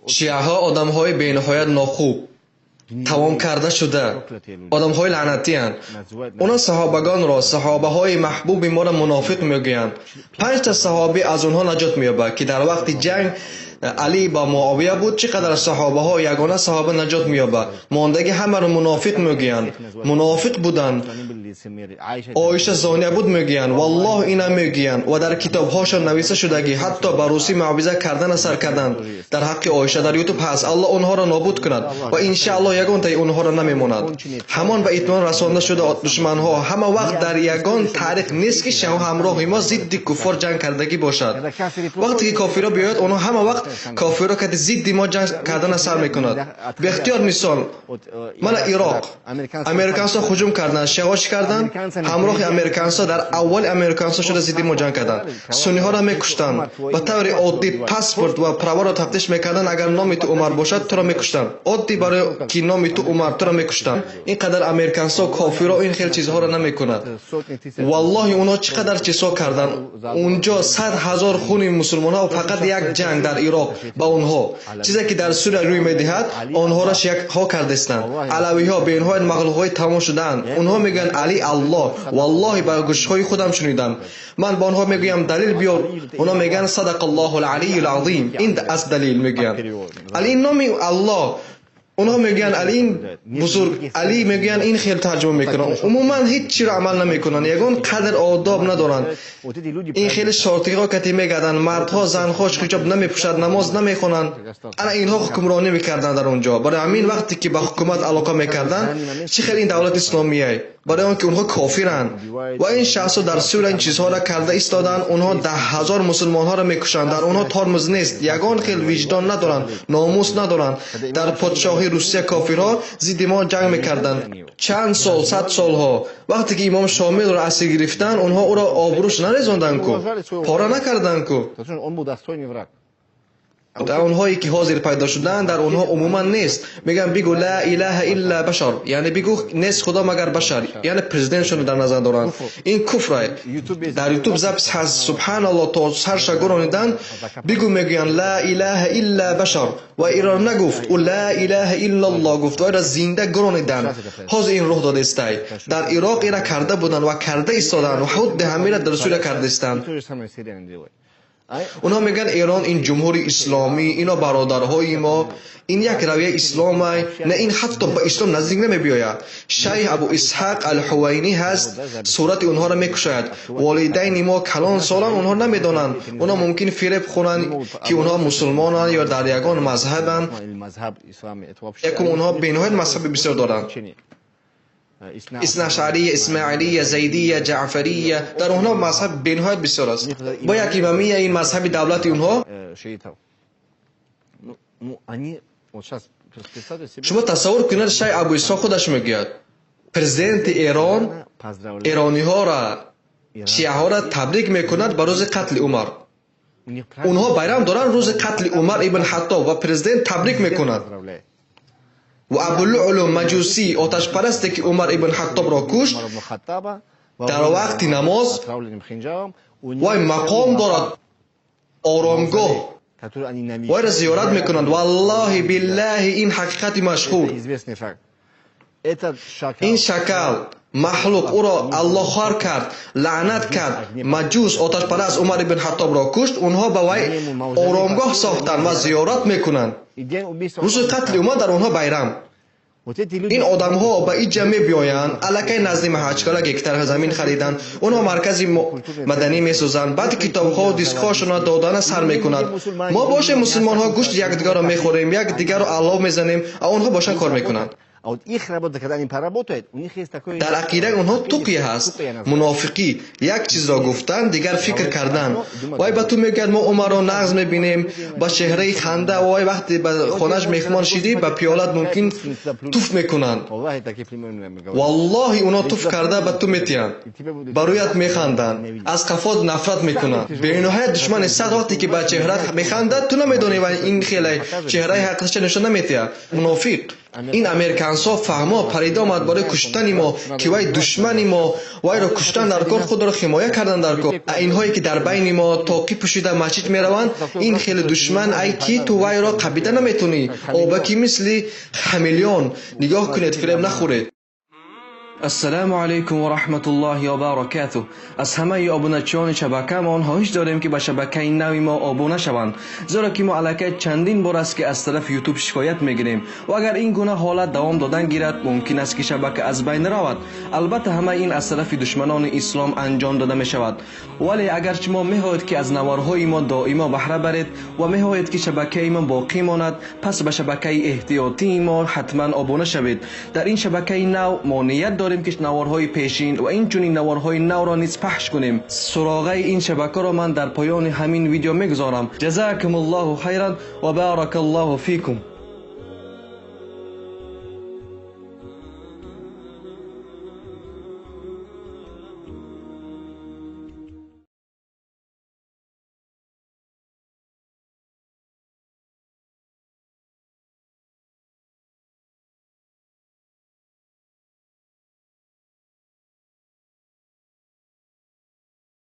شیعه‌ها آدم‌های بی‌نهایت ناخوب، توام کرده شده، آدم‌های لعنتی اند. اونا صحابگان را، صحابه‌های محبوب ما را منافق میگویند. 5 تا صحابی از اونها نجات می‌یابد که در وقت جنگ علی با معاویه بود. چقدر صحابه ها یگانه صحابه نجات می‌یابد، ماندگی همه رو منافق میگویند. منافق بودند. عایشه زانیه بود میگویند، والله اینا میگویند و در کتاب هاشون نوشته شدگی حتی بر روسی معاوضه کردن سر کردند در حق عایشه در یوتیوب هست. الله اونها را نابود کند و ان شاء الله یگان تا اونها را نمیماند. همان به اطمینان رسانده شده دشمن ها همه وقت در یگان تاریخ نیست که شما همراه ما ضد کفار جنگ کردگی باشد. وقتی که کافرها بیاید اونها همه وقت کافرها که ضد ما جنگ کردن سر میکند. به اختیار مثال من عراق امریکانسا هجوم کردند، شواش کردند، همراه امریکانسا در اول امریکانسا شده ضد ما جنگ کردند. سنی ها را میکشتند به طور عادی. پاسپورت و پروا را تفتیش میکردند، اگر نام تو عمر باشد تو را میکشتند. عادی برای که نام تو عمر تو را میکشتند. اینقدر امریکانسا کافرها این خیلی چیزها را نمیکند. والله اونا چقدر چیزا کردند اونجا. 100,000 خون مسلمان ها و فقط یک جنگ در عراق با اونها. چیزی که در سوریه روی میدهد آنها را شیک ها کردستند. علوی ها به اینها مغلوب های تمام شدند. اونها میگن علی الله. والله با گوش های خودم شنیدم. من با آنها میگویم دلیل بیار، اونا میگن صدق الله العلی العظیم. این از دلیل میگن علی نام الله. اونها میگن علی بزرگ، علی میگن این خیلی ترجمه میکنن. عموما هیچ چی را عمل نمیکنن، یگان قدر آداب ندارن. این خیلی شرطی ها که میگردن مردها زنها حجاب نمیپوشند، نماز نمیخونن. انا اینها حکمرانی میکردن در اونجا. برای همین وقتی که به حکومت علاقه میکردن چه خیلی این دولت اسلامیه، برای آنکه اونها کافرن و این شخصا در سوریه این چیزها را کرده ایستادن. اونها 10,000 مسلمان ها را میکشند. در اونها ترمز نیست، یگان خیلی وجدان ندارن، ناموس ندارن. در پادشاهی روسیه کافرها ضد ما جنگ میکردند چند سال، 100 سال ها. وقتی که امام شامل را اسیر گرفتن اونها او را آبروش نریزاندن کو، پاره نکردن کو. در اونهایی که حاضر پیدا شدن در اونها عموما نیست. میگن بگو لا اله الا بشر، یعنی بگو نیست خدا مگر بشر، یعنی پرزیدنتشون در نظر دارن. این کفره. در یوتیوب زبط هست سبحان الله تا سر شگرانیدن بگو میگن لا اله الا بشر و ایران نگفت و لا اله الا الله گفت و ایران زنده گرانیدن. حاضر این روح داده است. در عراق ایران کرده بودن و کرده ایستادن و حد همیره در سوریه کرده استند. اونها میگن ایران این جمهوری اسلامی، اینا برادرهای ما، این یک رویه اسلامه. نه این حتی به اسلام نزدیک نمیبیاید. شیخ ابو اسحاق الحوینی هست صورت اونها را میکشاید. والدین ما کلان سالان اونها نمیدانند. اونها ممکن فریب خورند که اونها مسلمانند یا در یگان مذهبند. یکم اونها بینهای مذهب بسیار دارند، اثناعشریه، اسماعیلیه، زیدیه، جعفریه. در اونها مذهب بینهایت بسیار است. با یک امامیه این مذهب دولت اونها. شما تصور کنید شیخ ابو اسحاق خودش میگوید پرزیدنت ایران ایرانی ها را، شیعه ها را تبریک میکند به روز قتل عمر. اونها بیرام دارن روز قتل عمر ابن خطاب و پرزیدنت تبریک میکند. و ابوالعلا مجوسی آتش پرستی که عمر ابن خطاب را کشت در وقت نماز وای مقام دارد، آرامگاه وای را زیارت میکنند. والله بالله این حقیقت مشهور. این شکل مخلوق او را الله خوار کرد، لعنت کرد. مجوس آتش پرست عمر ابن خطاب را کشت. اونها به وی آرامگاه ساختند و زیارت میکنند. روز قتل عمر در اونها بیرام. این آدم ها به اینجا می بیایند الکی نزد محاجکالا گکتر زمین خریدن. اونها مرکز مدنی می سازند. بعد کتاب ها و دیسک هاشون دادن سر میکنند. ما باشه مسلمان ها گوشت یک دیگر را میخوریم، یک دیگر را علاو میزنیم، اونها باشن کار میکنند. در عقیده اونها توقی هست، منافقی. یک چیز را گفتن دیگر فکر کردن. وای به تو میگن ما عمر را نغز میبینیم با چهره خنده. وای وقتی به خانهش میخمان شدی با پیالت ممکن توف میکنن. والله اونا توف کرده به تو میتیان، برویت میخندن، از قفات نفرت میکنن. به نهایت دشمن صد وقتی که با چهرت میخندد تو نمیدونی و این خیلی چهره حقیقتش نشون نمیتیه. منافق این امریکانسا فهما پرید آمد برای کشتن ما که وای دشمن ما وای را کشتن در کار خود را حمایت کردن در کار اینهایی که در بین ما تاقی پوشیده مسجد میروند این خیلی دشمن ای کی تو وای را قبیده نمیتونی آبکی مثل خمیلیون نگاه کنید فریب نخورید. السلام علیکم و رحمت الله و برکاته. از همه ابونچیان شبکه ما خواهش داریم که به شبکه نوی ما ابونه شوند، زیرا که ما علاکه چندین بار است که از طرف یوتیوب شکایت میگیریم و اگر این گونه حالت دوام دادن گیرد ممکن است که شبکه از بین رود. البته همه این از طرف دشمنان اسلام انجام داده می شود، ولی اگرچه ما میخواهید که از نوارهای ما دائما بهره برید و میخواهید که شبکه ما باقی ماند، پس به شبکه احتیاطی ما حتما ابونه شوید. در این شبکه نو ما نیت داریم که نوارهای پیشین و این چنین نوارهای نو را نیز پخش کنیم. سراغه این شبکه را من در پایان همین ویدیو میگذارم. جزاکم الله خیرا و بارک الله فیکم.